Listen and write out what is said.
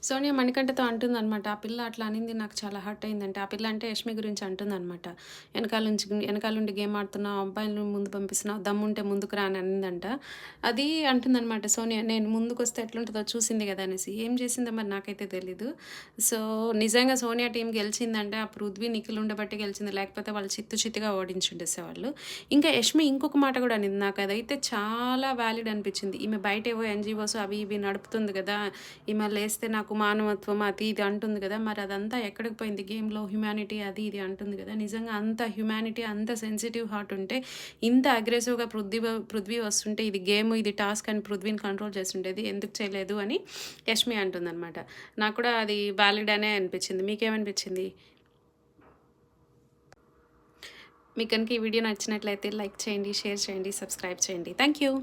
సోనియా మణికంఠతో అంటుందనమాట. ఆ పిల్ల అట్లా అనింది నాకు చాలా హర్ట్ అయిందంట. ఆ పిల్ల అంటే యష్మి గురించి అంటుందనమాట. ఎనకాలుండి గేమ్ ఆడుతున్నావు, అబ్బాయిలని ముందు పంపిస్తున్నావు, దమ్ముంటే ముందుకు రా అని అనిందంట. అది అంటుందనమాట సోనియా. నేను ముందుకొస్తే ఎట్లుంటదో చూసింది గదా! అనేసి. ఏం చేసిందో మరి నాకైతే తెలీదు. సో, నిజంగా సోనియా టీమ్ గెలిచిందంటే ఆ పృథ్వీ, నిఖిల్ ఉండబట్టే గెలిచింది. లేకపోతే వాళ్ళు చిత్తు చిత్తుగా ఓడించుండేసేవాళ్ళు. ఇంకా యష్మి ఇంకొక మాట గూడా అనింది. నాకదైతే చాలా వాలిడ్ అనిపిచ్చింది. ఈమె బయటేవో ఎన్‌జీఓస్ అవి ఇవి నడుపుతుంది గదా! ఈమె లేస్తే నాకు మానవత్వం అది ఇది అంటుంది కదా! మరి అదంతా ఎక్కడికి పోయింది? గేమ్‌లో హ్యుమానిటీ అది ఇది అంటుంది కదా! నిజంగా అంత హ్యుమానిటీ, అంత సెన్సిటివ్ హార్ట్ ఉంటే ఇంత అగ్రెసివ్‌గా పృథ్వీ వస్తుంటే ఇది గేమ్, ఇది టాస్క్ అని పృథ్వీని కంట్రోల్ చేసుండేది. ఎందుకు చేయలేదు అని యష్మి అంటుందనమాట. నాకు కూడా అది వాలిడ్ అనే అనిపించింది. మీకేమనిపించింది? మీకు గనుక ఈ వీడియో నచ్చినట్లయితే లైక్ చేయండి, షేర్ చేయండి, సబ్స్క్రైబ్ చేయండి. Thank you.